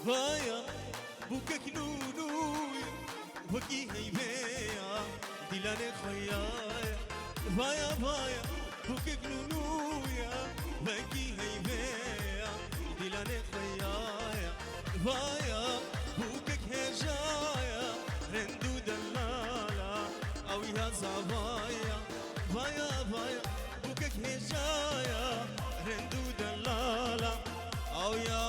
Vaya bukek nunui Waki heybeya dilane khayaya Vaya vaya bukek nunuya Waki heybeya dilane khayaya Vaya bukek hejaya Rendu dalala Aw ya zavaya Vaya vaya bukek hejaya Rendu dalala Aw ya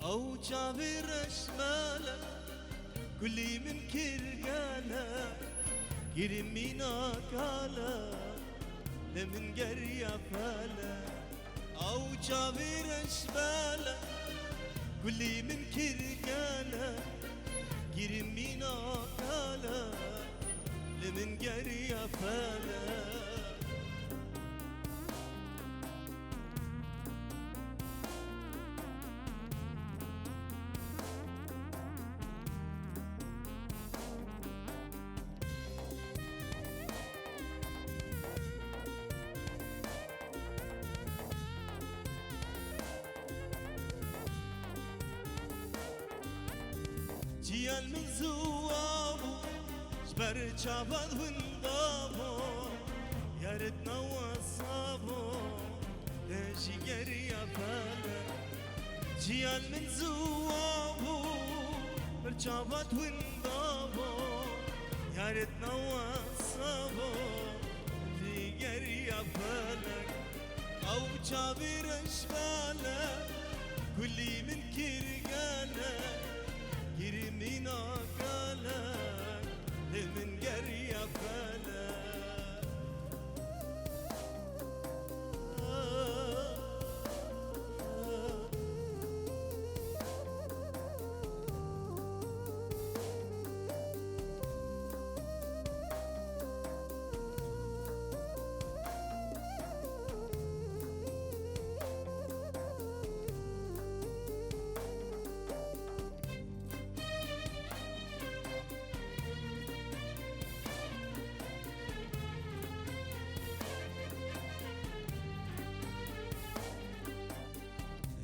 أو جابر أشمالا كلي من كرقالا كرمينا كالا لمن قريا فالا أو جابر أشمالا كلي من كرقالا كرمينا كالا لمن قريا فالا جيال من زوابو جبر جابد وندابو يا ريتنا وصابو ليجي قريا فالا جيال من زوابو جبر جابد وندابو يا ريتنا وصابو ليجي قريا فالا أو جابر أشبالا كلي من كرقالا يرمينا قالك لمن قرية فالك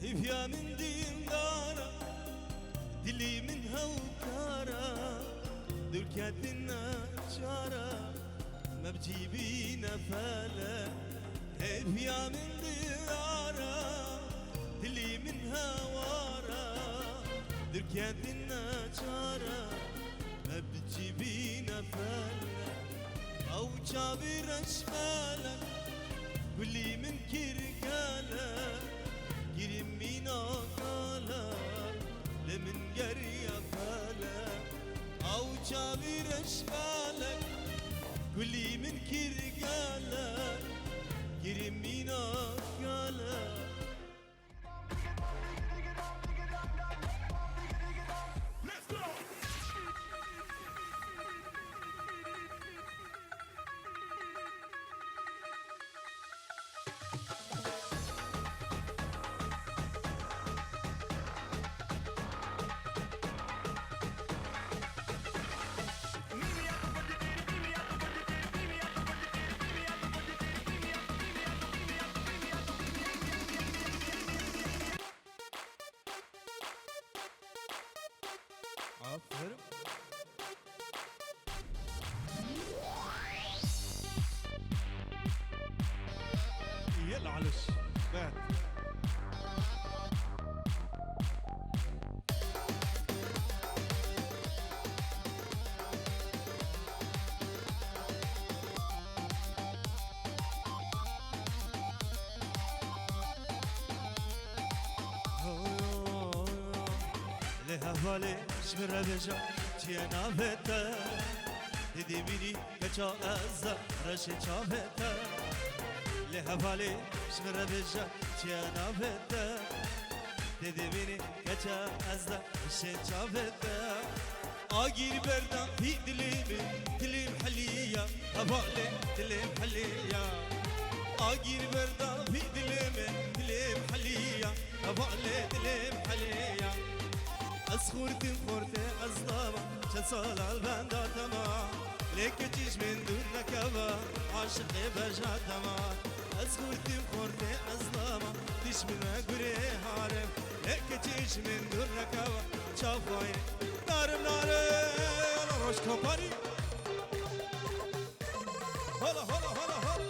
يا من دين دارا دلي منها وكارا دركات النجارة ما بجيبينا فالا يا من ديارا دلي منها وارا دركات النجارة ما بتجيبينا فالا أو جابر أشمالك واللي من كرقالك يرمينا قالك لمن قرية فالك أو جابر أشمالك واللي من كرقالك يرمينا قالك عفر يلا علش بات لها بالي شمر بجا تينا بتا دیدی بینی که چا از رش چاوته لحوالی شمره بجا چیا نابته دیدی بینی که چا از رش چاوته آگیر بردم هی دلیم حلية هبالي دلیم حلية آگیر بردم هی دلیم حلية هبالي دلیم حلية أسخورتي خورتي أصدامة شصال البندا تمام ليك تيج من دون ركبة عاشقي بجا تمام أسخورتي خورتي أصدامة تيج من أقري هارم ليك تيج من دون ركبة شافوي نارم يلا روش كومباني هلا هلا هلا هلا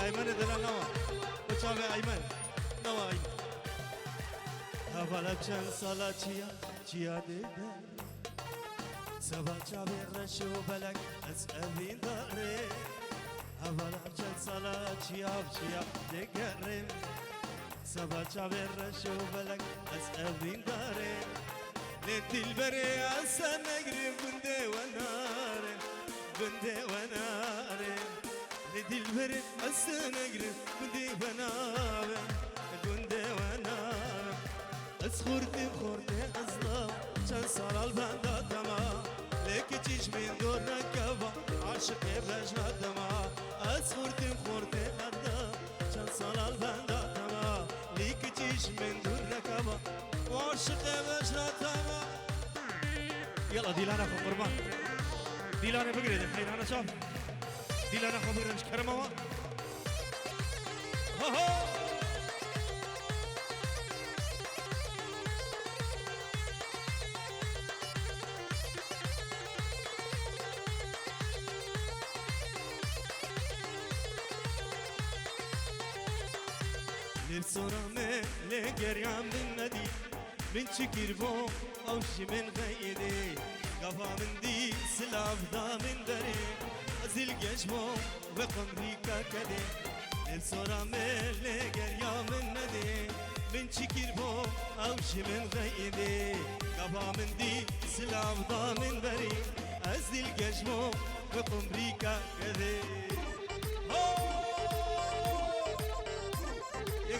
أيمن دلال نوا بچاوه أيمن نوا أيمن هوالا چند سالا چیا دیده سبا چاوه رشو بلک از اوین داره هوالا چند سالا چیا دیگرم سبا چاوه رشو بلک از اوین داره ندل بره اصلا نگرم بنده و ناره ندل بره اصلا نگرم بنده و ناره اسخورتي خورتي أزلام چند سال البندا تمام ليك تيج من دور ركبة عاشقي بجنا تمام اسخورتي خورتي أزلام چند سال البندا تمام ليك تيج من دور ركبة وعاشقي بجنا تمام يلا ديلانا خو قربان ديلانا بقري الحين أنا شاف ديلانا خو بقري مش كرموا صورة لقريان من ندي من شكر بو أو شي من غيدي قفا من دي سلاف دا من دري أزيل جشمو وقمريكا كدي صورة لقريان من ندي من شكر بو أو شي من غيدي قفا من دي سلاف دا من دري أزيل جشمو وقمريكا كدي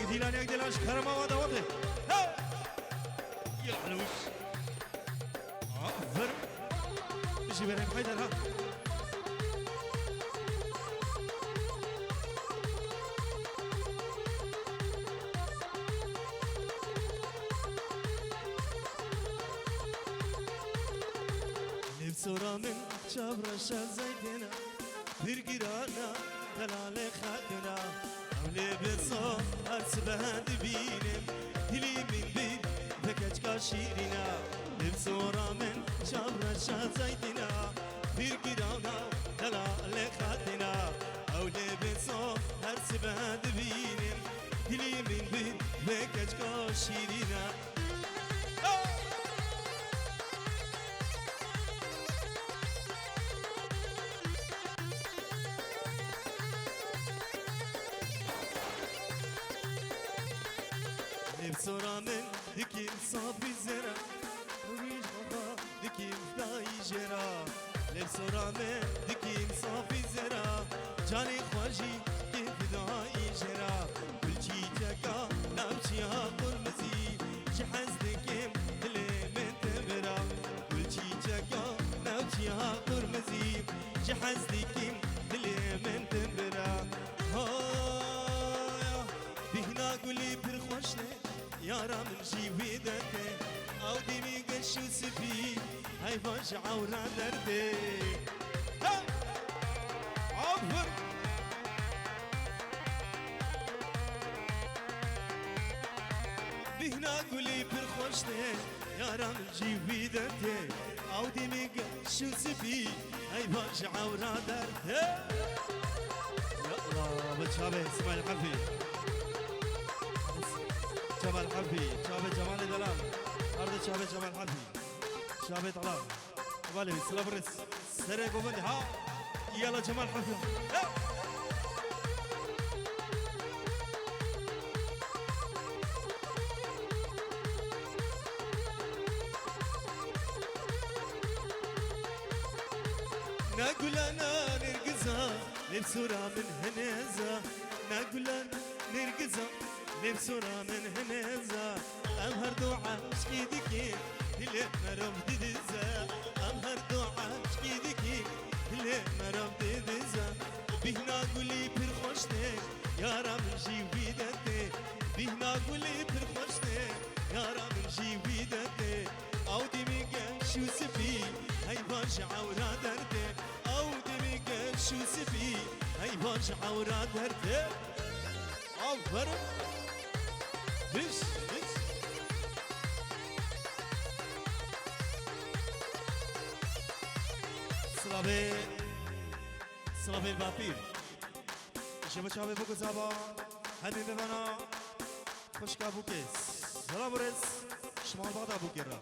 ديلان يا ديلان شكرا ما ودا وضع يا حلوش عفر اجي بريم حيدر ها نبصورة من شابرة زيدنا برقرانا دلال خادنا أولي بصو أرسبها دبينم دلي من بيت بكج كاشيرنا بصورة من شابرة زيدنا برقرانا دلال خادنا أولي بصو أرسبها دبينم دلي من بيت بكج كاشيرنا بصورة من دكي صافي زرا وريج بابا دكي مفداي جرا بصورة من دكي صافي زرا جاني خواجي كيف داي جرا كل شي جاكا نامشيها قرمزي شحز دكيم دلي من تبرا كل شي جاكا نامشيها قرمزي شحز دكيم دلي من تبرا هايا بهنا قولي برخوشني يارا من جيويدتي او ديمي قشو سفي هاي باش عورا دردي عفر بهنا قولي برخوشتي يارا من جيويدتي او ديمي قشو سفي هاي باش عورا دردي يا الله بتشابه اسماعيل حفي جمال حبي شابه جمال دلال أرض شابه جمال حبي شابه طلال بالي سلابرس سري قبل ها يلا جمال حبي نقول انا نرقزها لبسورة من هنيزة نقول انا نرقزها لبسورة من هنيزة امهر دوعة شكيدكي اللي مرم ددزة امهر دوعة شكيدكي اللي مرم ددزة بهنا قولي برخوشتي يا رام جي ويدتي بهنا قولي برخوشتي يا رام جي ويدتي او دي ميقن شو سفي هاي باش عورا درتي او دي ميقن شو سفي هاي باش عورا درتي عفر بش سلابي البابير شبه شابه بوكو زابا هني بمانا خوشكا بوكيس سلام رز شمال بعضا بوكيرا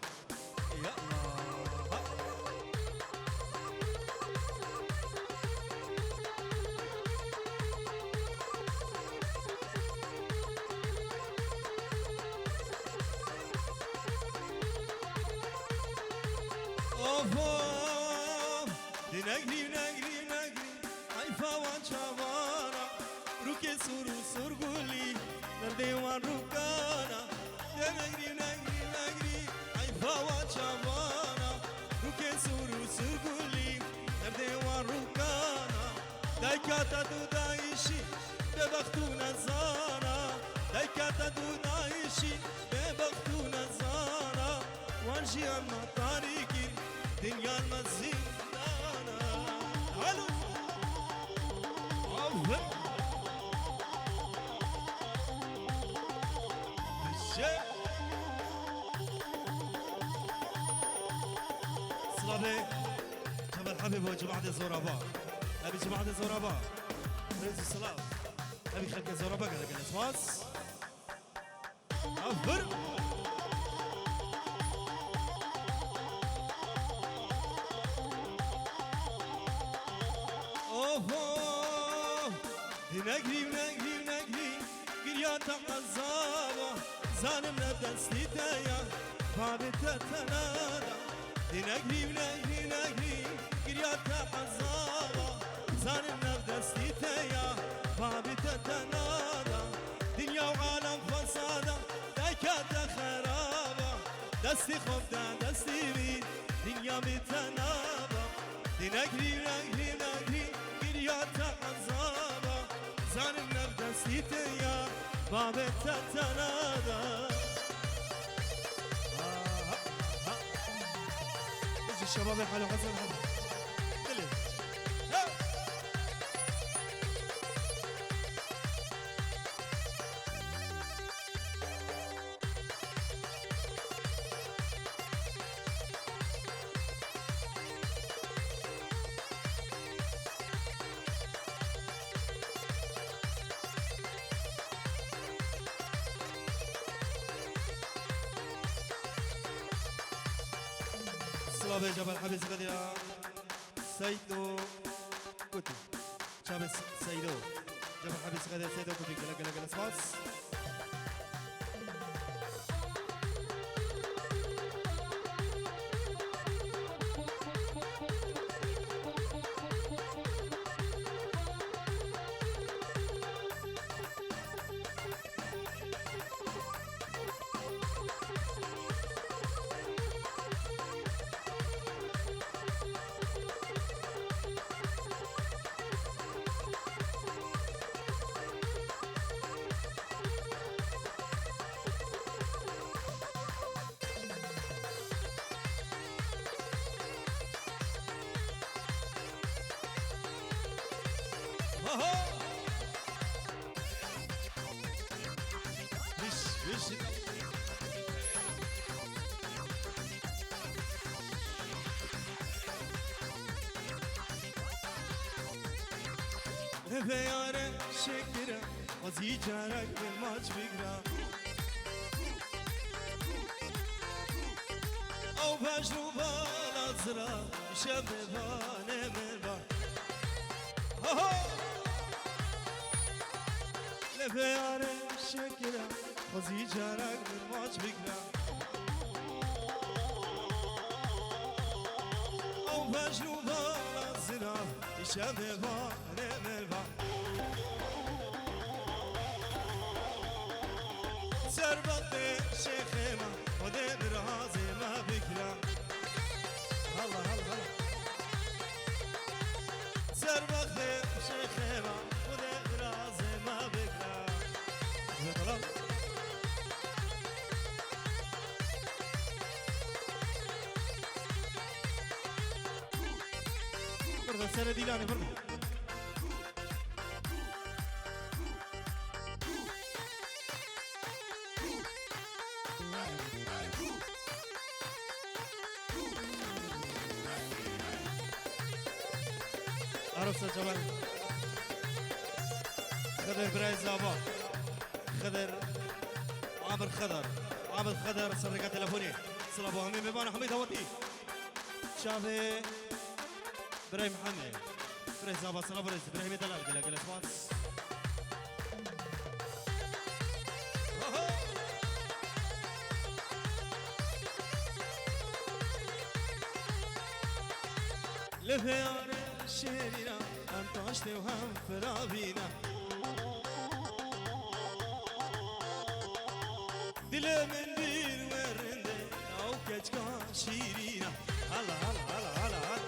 يا الله نگری ای فوان چوانا رو که سرگولی در دیوان رو کانا نگری ای فوان چوانا رو که سرگولی در دیوان رو کانا دایکاتا دو دایشی به بختو نزانا دایکاتا دو دایشی به بختو نزانا وانجی اما تاریکی دنیا المزید صلابي جمال حبيب وجماعة الزورابا أبي جماعة الزورابا رئيس الصلاة أبي خلق الزورابا قال لك الأسواس أفر نگری گریاتا عذابا زانم ندستی تایا بابتا تنادا نگری گریاتا عذابا زانم ندستی تایا بابتا تنادا دنیا و عالم فسادا دایکاتا خرابا دستی خوب دا دستی بی دنیا می تنابا نگری گریاتا عذابا زانم نفدستی تیا بابتا تنادا اجي الشباب الحلو حسن كله صلابي جبل حبيس غديا سيدو كوتي شابس سيدو جبل حبيس غديا سيدو كوتي قلا سواس به یار شکرم وزی جارک به ماچ بگرم فجر بالازرق شبابان من بعد لفيار الشكرة خزي جارك من ماج بكرة او فجر بالازرق شبابان من بعد سربط شيخنا ودين رازي ما بكرة هلا هلا هلا سربط شيخنا ودين رازي ما بكرة طلال برضه السنة دي لاني برضه عرفت جمال خضر براي زابا خضر عامر خضر سرقة تلفوني صلى ابو هميم بيبان حميد هوتي شافي براي محمد براي زابا صلى برز ابراهيم دلال قال اسماس لفيار شيرينا هم طاشتي وهم فرابينا دل من بير ورنده او كجكا شيرينا هلا هلا هلا هلا هلا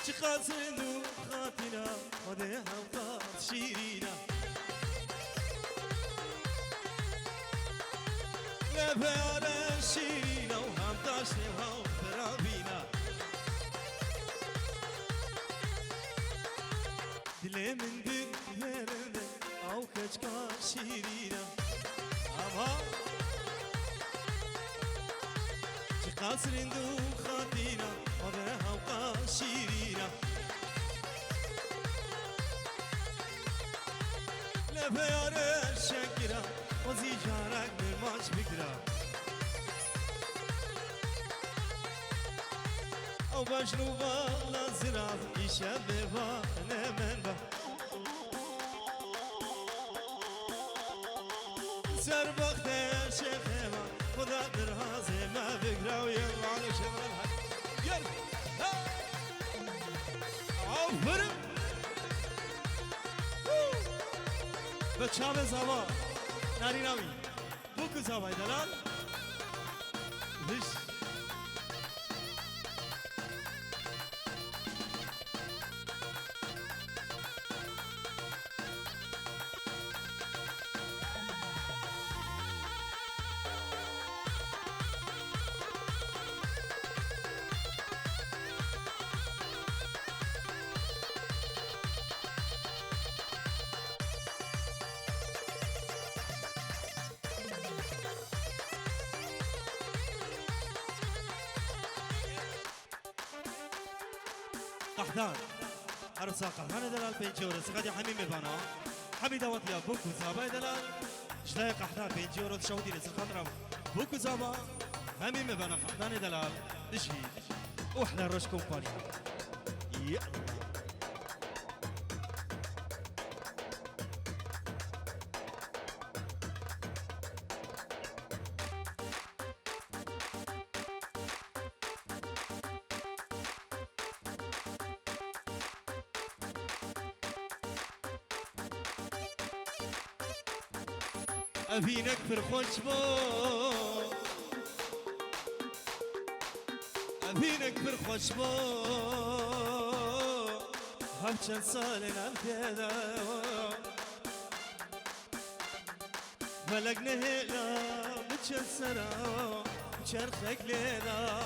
شخاصنو خاطنا ودي هم طاش شيرينا لفيار شيرينا وهم طاشتي وهم فرابينا دلي من بير ورنده او كجكا شيرينا اما شقاصرين دوم خاطينا وضعها وقاشيرينا لفيار الشكرة وزي جارك بالماش بكرة او بجنوبا لازراف يشبهها نمن با سر بخت شيخنا خدا درهازي ما بقرا ويلا على شمال يلا عفرم بتشابه زوا ناري نامي بوكو زوا دلال ليش قحطان عرسا قحطان دلال بينجورو سقادي حميمي بانا حميد وطيا بوكو زابا دلال جلاي قحطان بينجورو شودي لسخاطرم بوكو زابا حميمي بانا قحطان دلال دشي وحنا روش كومباني يلا أبينك في الخشبو أبينك في الخشبو هم كان صالنا كذا ملقنا هنا متشسرة مشرخك لنا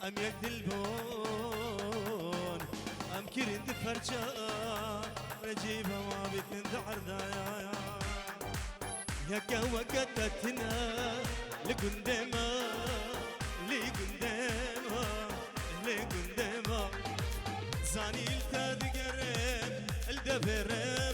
أم يقدلبون أم كرند فرجان رجيبها ما بتند عردايا يا قهوة قدتنا لقندما لقندما زاني التذكرم الدفرما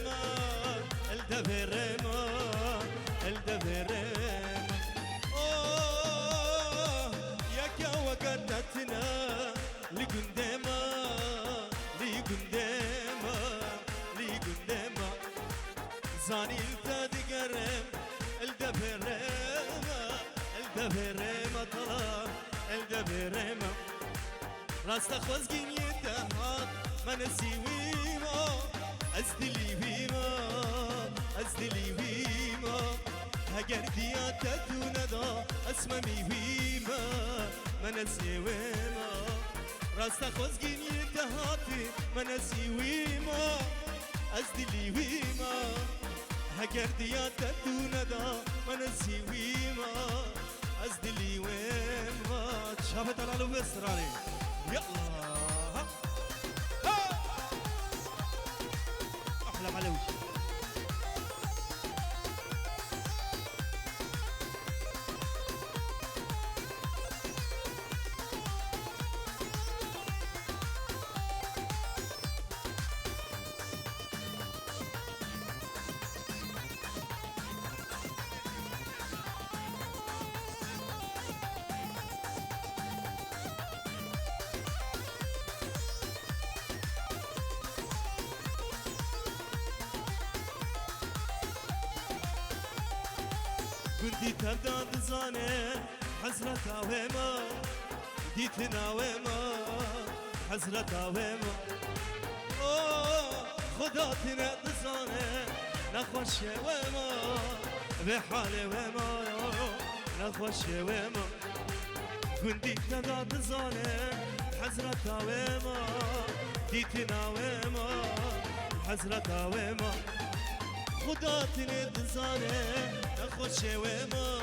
دبرما طلع الدبرما راست خوزگین یدهات من سیویما از دلی بیما از دلی بیما اگر دیات تو ندا اسم میویما من سیویما راست خوزگین یدهات من سیویما از دلی بیما اگر دیات تو ندا من سیویما از دلی ویما شابت على بسرالي يلا ها احلى معلوش كنتي تبدا تزاني حسرة وما ديتنا وما حسرة وما خداتنا تزاني نخوش وما بحالي وما نخوش وما كنتي تبدا تزاني حسرة وما ديتنا وما حسرة وما خداتنا تزاني خوش وما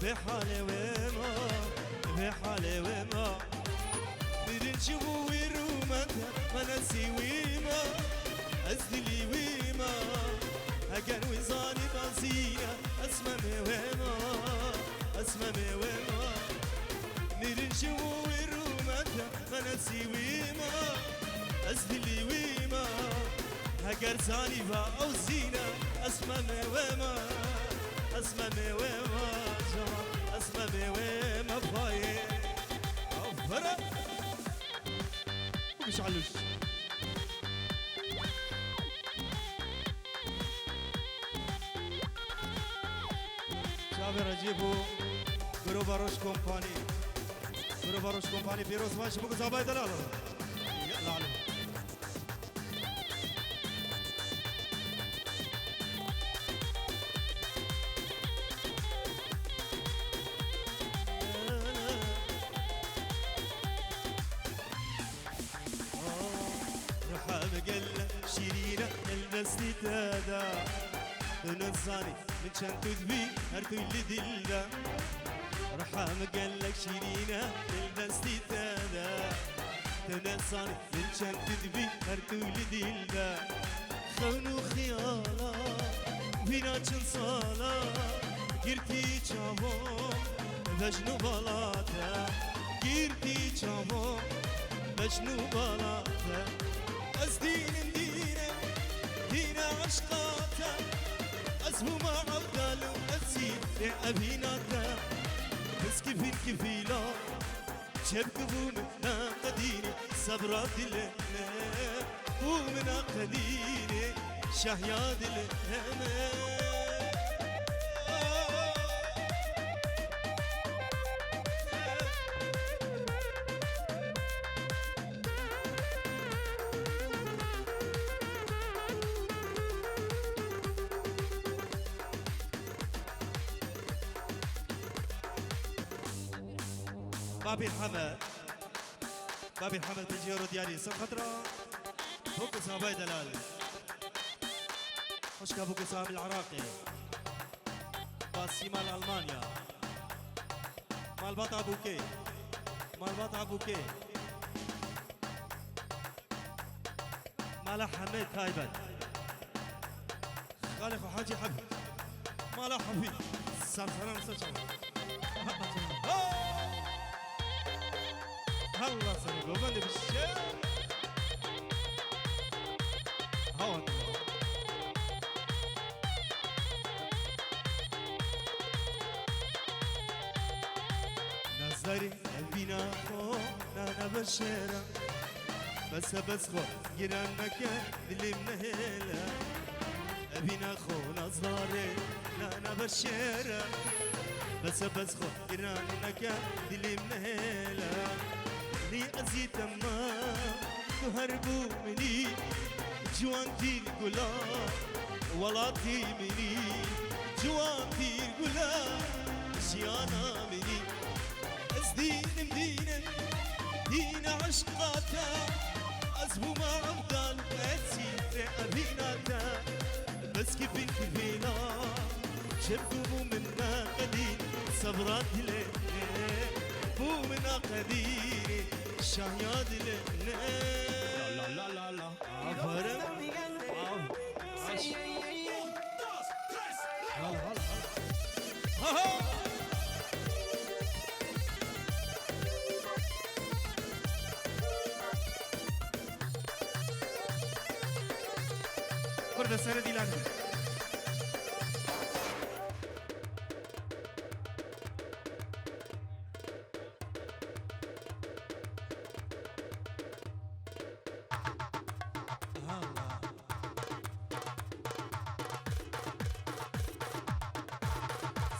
بحال وما بحال وما برنج ويرومت منسي وما أزدلي وما أجن وزاني بازية أسمم وما أسمم وما برنج ويرومت منسي وما أزدلي وما أجر زاني أو زينة أسمم وما اسممي وما جوا اسممي وما باي افرا ومش علوش شابر اجيبو جروب روش كومباني جروب روش كومباني فيروز ماشي بوكو زاباي دلال يلا علم شيرينة البستي تادا تنزاني من شان تذبي هرتو اللي دلدا رحام قالك شيرينة البستي تادا تنزاني من شان تذبي هرتو اللي دلدا خونو خيالا بينا چن صالا گرتي چاوو بجنو بالاتا گرتي چاوو بجنو بالاتا از دين دين عشقاتا أزهو ما عبدالو أزيد أبيناتا بس كفين كفيلا شبكبون ناقديني صبرا دلنا ومن قديني شهيا دلنا بابي الحمد بابي الحمد بالجيرو ديالي سن خطرة بوكو صابي دلال خشكا بوكو صابي العراقي باسي مال ألمانيا مال بطع بوكي مال بطع بوكي مال حمد تايبن خالق وحاجي حبيب مال حبيب سرسران سرسران الله سنقول بندي بالشيء هون نظري البنا خو انا بشيرة بس خو جيرانك اللي منهلا ابينا خو نظري انا بشيرة بس خو إيرانك دلي منهلا لي أزيد ما تهربوا مني جوانتي قلا ولاتي مني جوانتي قلا شيانا مني أزدين مدينة دين عشقاتا أزبو ما عمدان أتسي أبيناتا بس كيفينا شبكوا منا قدير صبرات لنا مو منا قدير شهياد لنا لا لا لا لا عفرم عاش هلا هلا برد سر ديلان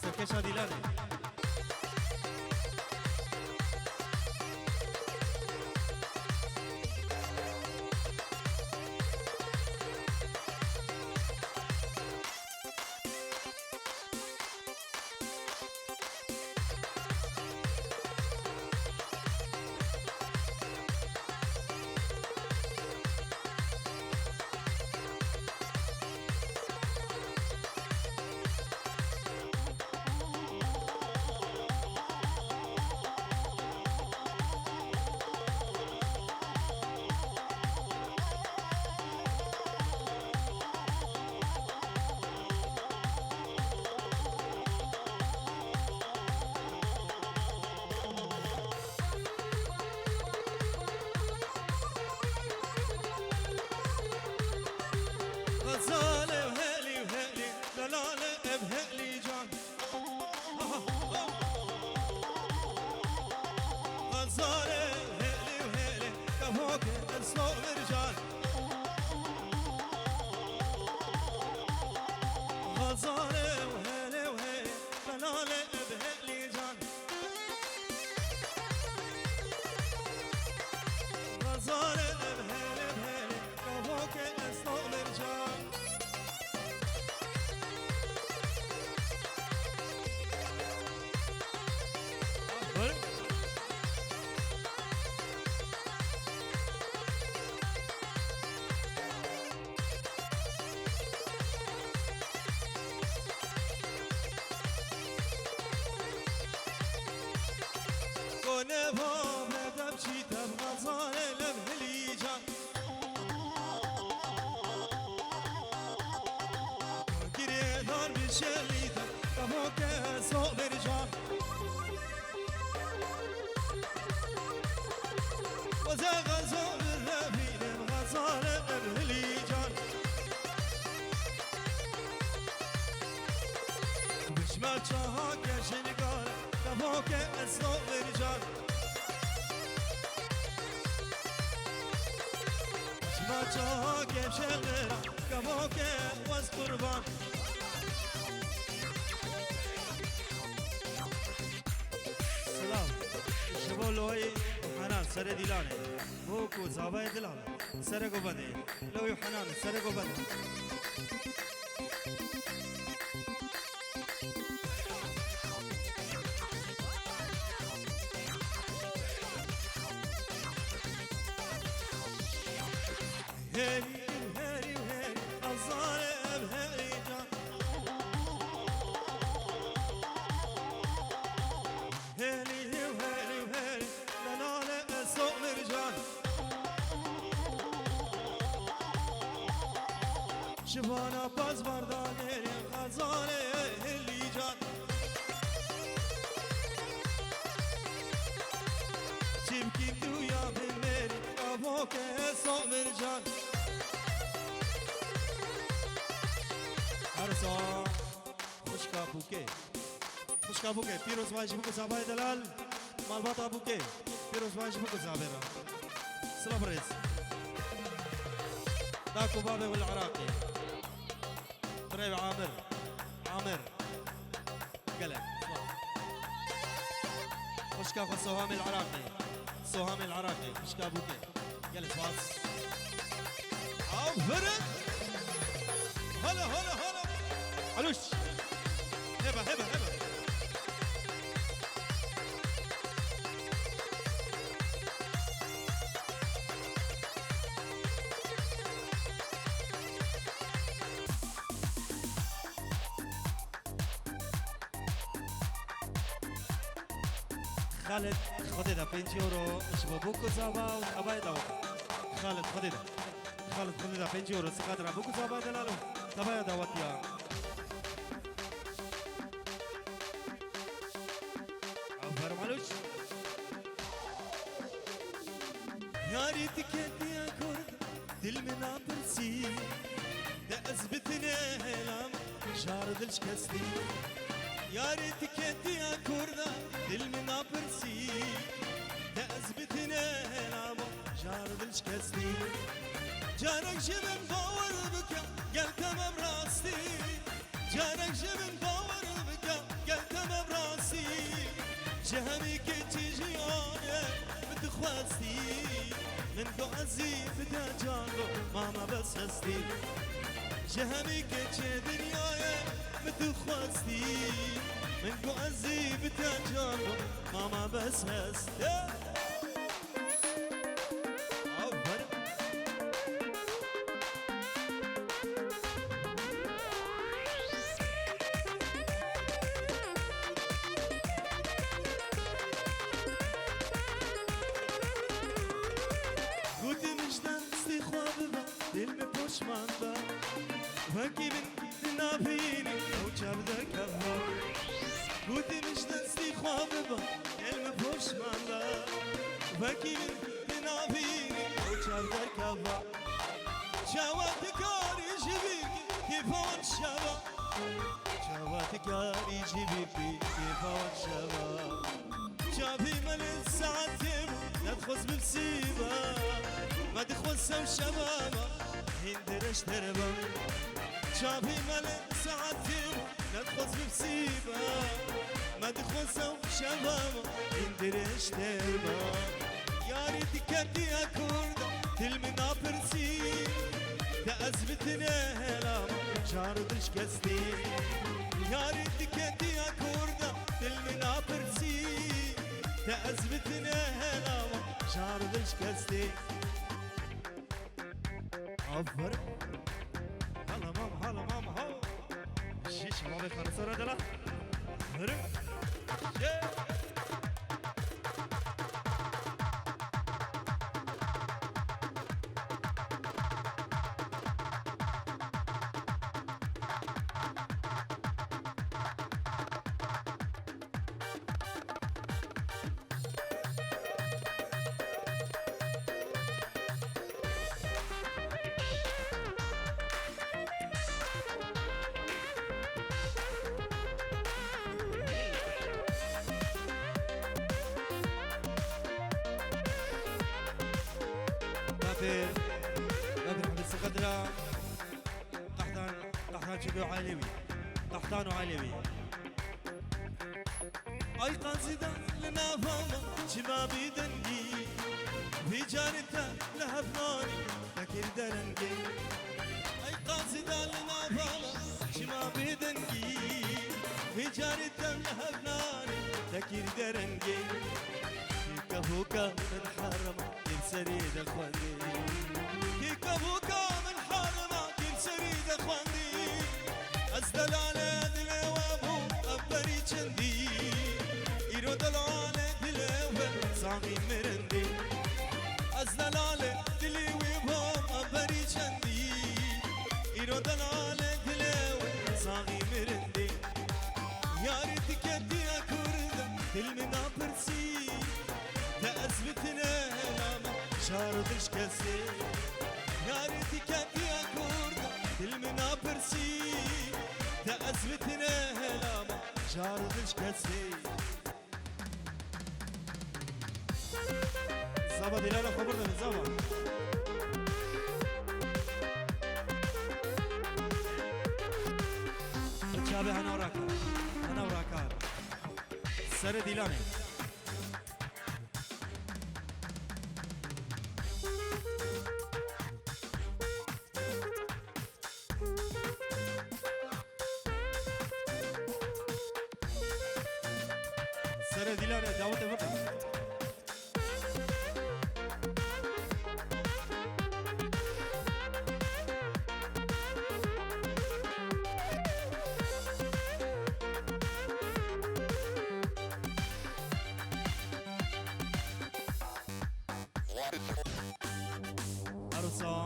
سركشة ديلان غزالة وهلي وهلي دلالة بهلي جان غزالة وهلي وهلي كفوك الصوت مرجان غزالة وهلي وهلي دلالة بهلي جان غزالة بهلي وهلي كفوك الصوت مرجان كونه بام دبشي تبغى صار لبهلي جان كري دار بشلي تبوك سوق برجان وزا غزو بالرفيق غزال لبهلي جان مش ما تشاهك يا شنقار تبوك سوق برجان ما تشاهك يا شغرة تبوك وز قربان سلام شبولوي حنان سر ديلانه بوكو زابا دلال سر گوبده لوي حنان سر گوبده هري هري هري الظالم هري جان هري هري هري لنال السوق مرجان شبانا باز بردان هري الظالم هري جان تبكي دويا بالميري ابوك السوق مرجان عرسا خوشکا بوکه خوشکا بوکه پیروز واجی بوکه زابای دلال مالباتا بوکه پیروز واجی بوکه زابیرا سلام رئيس داكو بابي والعراقي طريب عامر قلق مشكا سهام العراقي سهام العراقي مشكا بوكي يلا باص عفرت هلا هلا هلا علوش هبه هبه هبه خالد خذي ده 5 يورو شبابوكو زابا وخباي ده خالد خذي ده خالد خذي ده 5 يورو سكادر ابوكو زابا دلالو خباي ده واتيا عفر مالوش يا ريتك يا كرد دل من برسي ده اثبتنا هلام شارد الشكستي يا ريتك يا كرد دل من برسي ده اثبتنا هلام شارد الشكستي جارك جبن باور بك قلت ما براسي جارك جبن باور بك قلت ما براسي جهمك تيجي انا بتخواستي من قعزي بدا جانو ماما بس هستي جهمك دنياي بتخواستي من قعزي بدا جانو ماما بس هستي وكي من نابيني وجاب ذاك الهوى قلت مش نسي خواببا المفوش مالا وكي من نابيني وجاب ذاك الهوى شواتك يجيبك كيف هون شوا شواتك يجيبك كيف هون شوا شافي مال الساعتين لا تخص بمسيبة ما تخص وشبابا هندرش دربا شافي مال ساعتين لا تخص بمسيبة ما تخص وشبابا هندرش دربا يا ريت كنتي يا كردة تلمنا برسي تأثبتنا هلا شاردش كستي يا ريت كنتي يا كردة تلمنا برسي تأثبتنا هلا شاردش كستي عفر هلا ماما هو شيش ما بخلص رجلا هرب بابر حبس قدرة قحطان شبه علوي قحطان علوي أي قاصدة لنا فاما شبابي دنجي في جارتها لها فناني لكن درنجي أي قاصدة لنا فاما شبابي دنجي في جارتها لها فناني لكن درنجي كفوكا من حرمة سريد اخواني كيك ابوكا من حرمة كيف سريد اخواني ازدل على دلي وابو ابري چندي يرودل على دلي صاغي مرندي ازدل على دلي وابو ابري چندي يرودل على دلي صاغي مرندي يا ريتك يا كردة تلمنا برسي تأثبتنا شاردش كسي يا ريتك يا كردة تلمنا برسي تأثبتنا هلاما شاردش كسي زابا دلالا خبرنا من زابا تشابه انا وراكا سر ديلاني سر دلانه دعوت فرد عروسا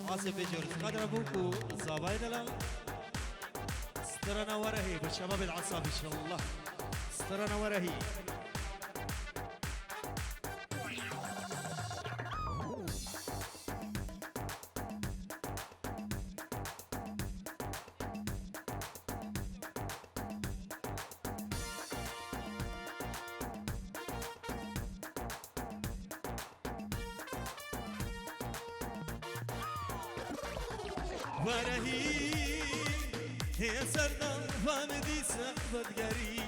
عاصف بجورس قادر ابوكو الزاباين لا استرنا ورهي بالشباب العصاب ان شاء الله استرنا ورهي ورهي هي سردان فامدي سقفت غري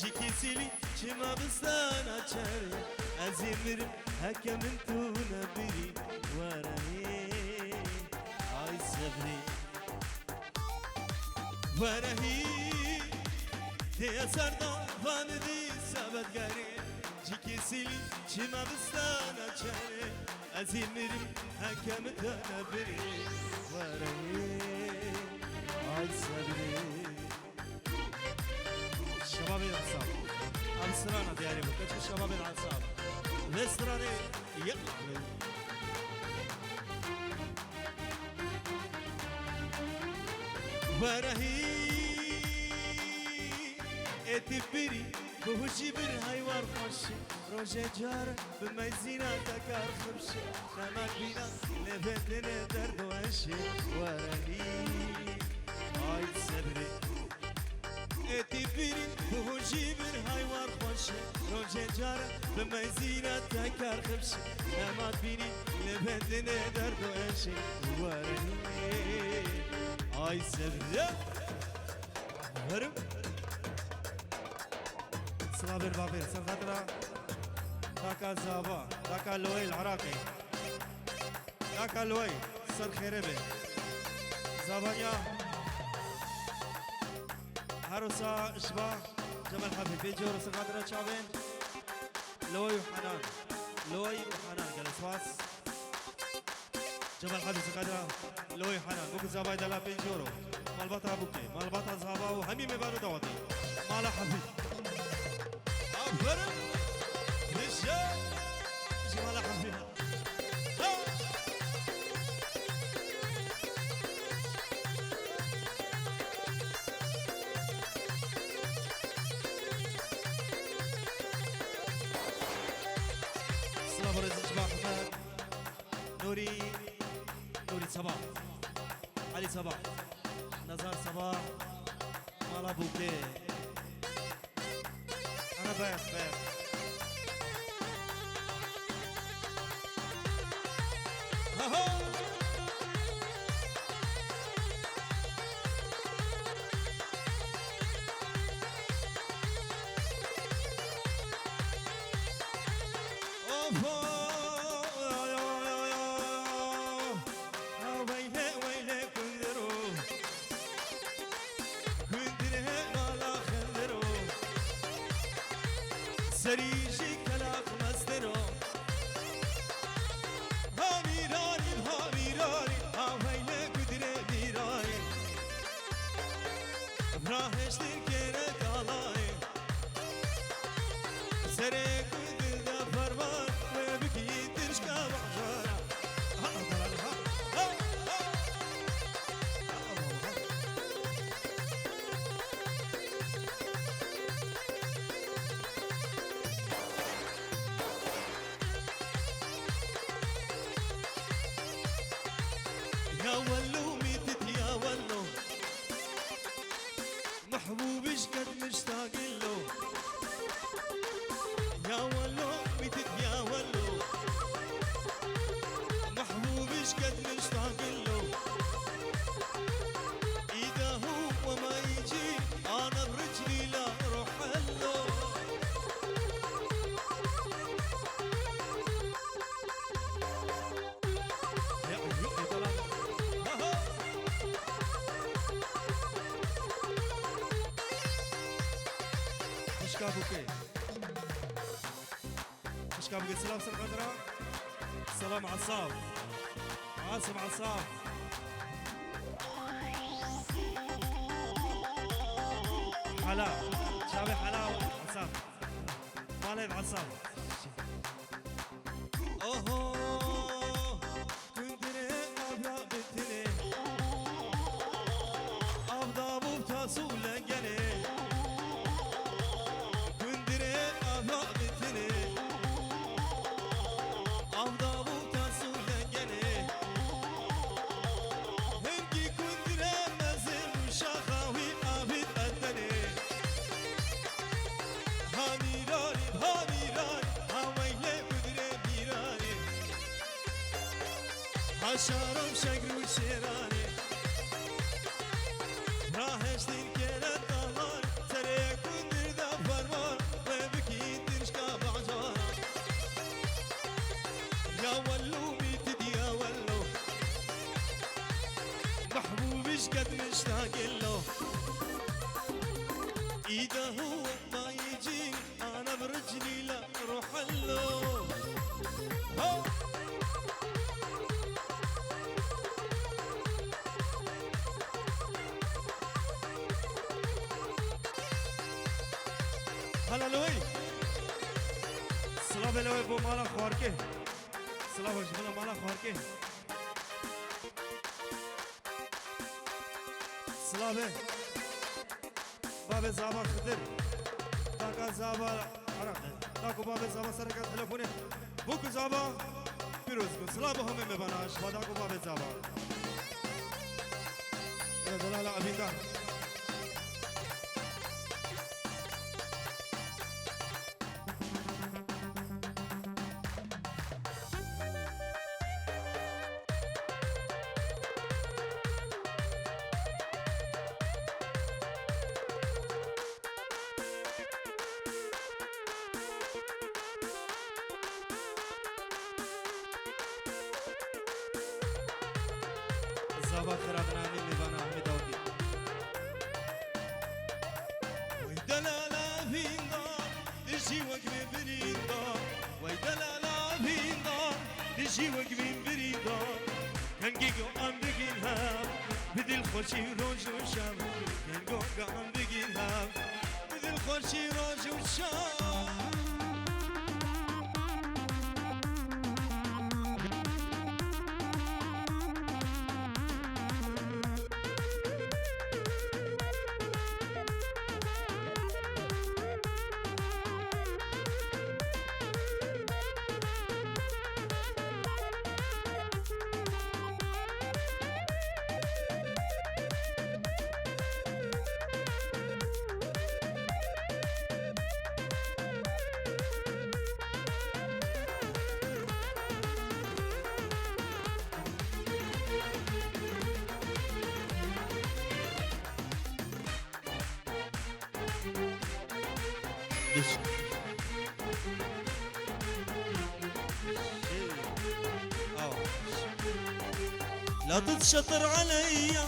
جيكي سيلي شما بستانا چاري ازيمر هكا من تونا بري ورهي هاي صبري ورهي هي سردان فامدي سقفت غري جيكي سيلي شما بستانا چاري ازيمر هكا من تونا بري ورهي هاي صبري شباب العصاب أمسرانا دياري بكتش شباب العصاب مصراني يلا ورهي اتبري بوجي برهاي وارفشي روجه جار بميزينا تكار خبشي نمك بينا لفت لنا درد وانشي ورهي هاي صبري اتبري بوجي برهاي وارفشي روجه جار بميزينا تكار خبشي نمك بيني لفت لنا درد وانشي ورهي هاي صبري ورم صابر بابر سرخطرة داكا زابا داكا لوي العراقي داكا لوي سر خيربي زابانيا هروسا اشباه جمال حبيب بيجور سرخطرة شابين لوي وحنان لوي وحنان جلسواس جمال حبيب سرخطرة لوي وحنان بوك زابا دلا بيجورو مالباتا بوكي مالباتا زابا وهمي مبانو دواتي مالا حبيب فرق للشام جمال حبيبها صلاة رزق شباب حماد نوري صباح علي صباح نزار صباح مالا بوكي أنا بايخ سريجي كلاك مصدرو ها ميراني ها ويلي قدري ميراني براهش تركينا كالاي سري قدر دا فرمان وبكي ترشكا وحجارة يا ولو ميتت يا ولو محبوبش قد مشتاق له يا ولو ميتت يا ولو محبوبش قد مشتاق له إذا هو ما يجي أنا برجلي لا أروح له بوكي مش كابوكي سلام سر قدرة سلام عصام عاصم عصام حلا شابي حلا عصام مالي عصام اوهو كنت ابدا بتني ابدا بتاسولا جني كنت ابدا بتني ابدا بتاسولا جني هنجي كنت نازل وشخاوي ابد اتني هاميراني هاميراني هاويلي قدري بيراني حشارم شجر وشيراني راهشتين كانت طهار سريع كندر ذا فرمان وبكي ترشكا بعجارة يا ولو ميتد يا ولو محبوبش قد مشتاق له إذا هو ما يجي أنا برجلي لا روح له هلا لوي سلام لوي بو مالا خواركه سلام جبنا مالا خواركه سلام باب زابا خضر داكا زابا عرق داكو باب زابا سرقة تلفوني بوكو زابا بيروزكو سلام هم مبناش وداكو باب زابا يا دلال أبين دار زابا خرابنا من مبانا أحمد أوكي ويدلالا فين دار تجي وقبي برين دار ويدلالا فين دار تجي وقبي برين دار كان جيجو أم بقين هام بدي الخوشي روج وشام كان جوجا أم بقين هام بدي الخوشي روج وشام لا تتشطر عليا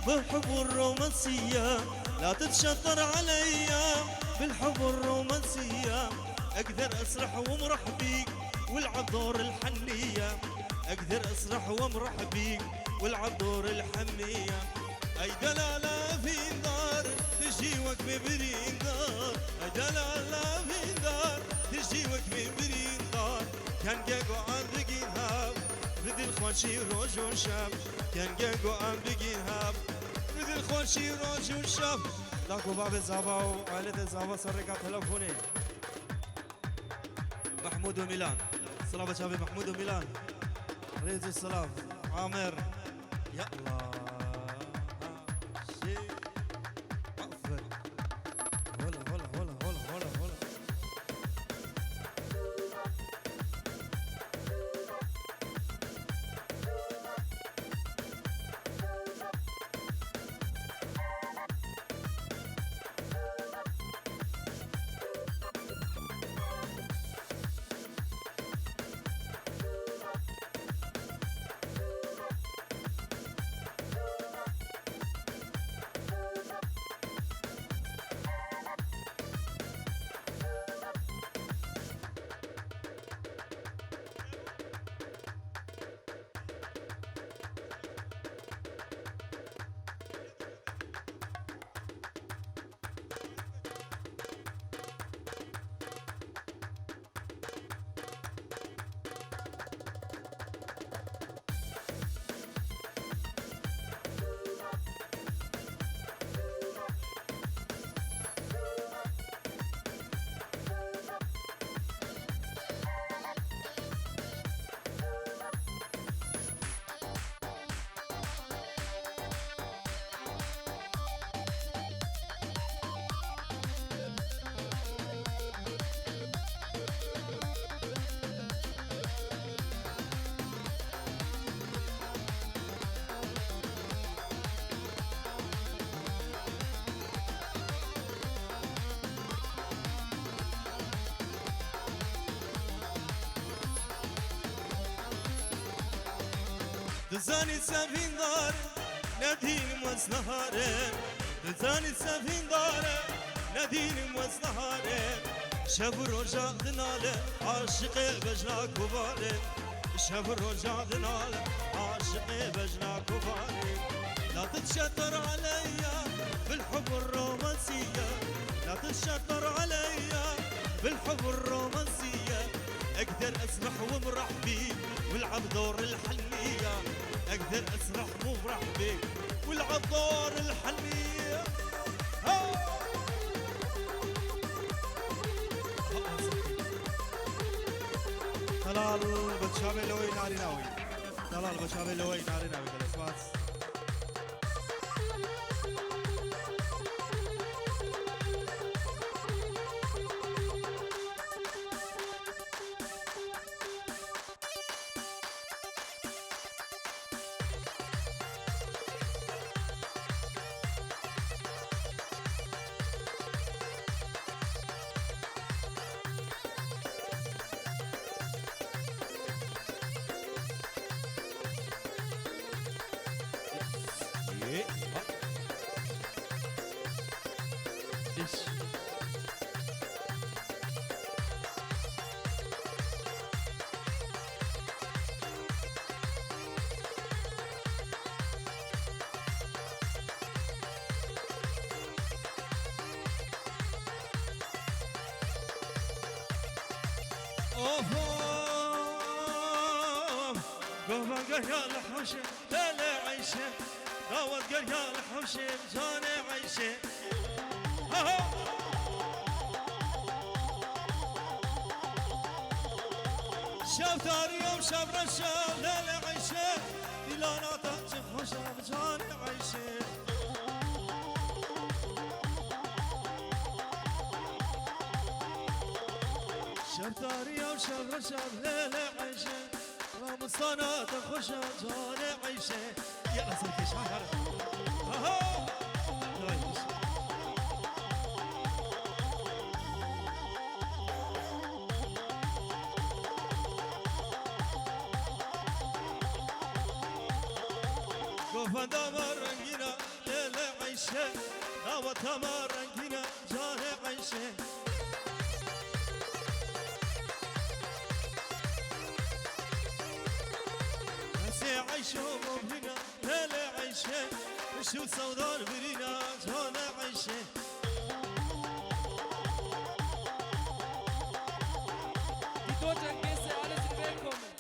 بالحب الرومانسية لا تتشطر عليا بالحب الرومانسية أقدر أسرح وامرح بيك والعب دور الحنية أقدر أسرح وامرح بيك والعب دور الحنية أي دلالة في دار تجي وقفي برين دار أي دلالة في دار تجي وقفي برين دار كان جاكو عن بقينها بدي الخوشي روج وشاب كان جاكو عن بقينها بدي الخوشي روج وشاب داكو باب الزابا وعائلة الزابا سرقة تلفوني محمود وميلان سلام شابي محمود وميلان ريز السلام عامر يا الله شيء أفضل هلا هلا هلا هلا هلا هلا دزاني سفين دار ندين مزنهارم دزاني سفين دار ندين مزنهارم شب روجا دناله عاشق بجنا كبارم شب روجا دناله عاشق بجنا كبارم لا تتشطر عليا بالحب الرومانسية لا تتشطر عليا بالحب الرومانسية اقدر اسرح وامرح بيك والعب دور الحنية اقدر اسرح وامرح بيك والعب دور الحنية طلال بتشابه لوي ناري ناوي طلال بتشابه لوي ناري ناوي بالاسواس قوة قرية الحوشة لا عيشة قوة قرية الحوشة جاني عيشة شاف تاري يوم شاف رشا لا عيشة دلانا تنشف خوشة جاني عيشة شاف تاري يوم شاف رشا لا عيشة مصانات خوشة جاني عيشة يلا سلكي شهر قوفا دامار رنجينا ليلة عيشة داوة تمار رنجينا جاني عيشة عيشهم بنا هلا عيشه شو سودار برينا جانا عيشه Die Deutschland-Gäste, alle sind willkommen.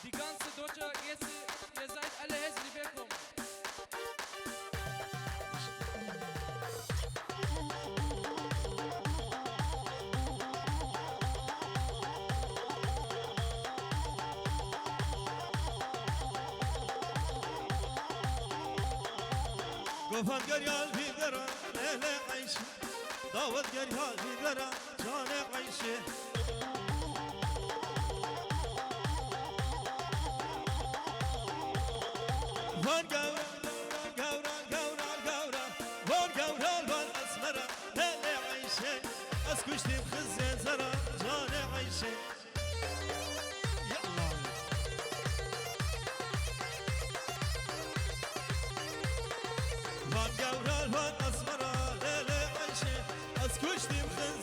Die ganze deutsche Gäste, ihr seid alle herzlich willkommen. قفت قريال في ذرة ليلة عيشة داوت قريال في ذرة جاني عيشة فان قورا قورا قورا قورا فان قورا الفان أسمرة ليلة عيشة أسكشتي بخزة زرة جاني عيشة فان قورا الفان أسمرة ليلة عيشة أسكشتي بخزة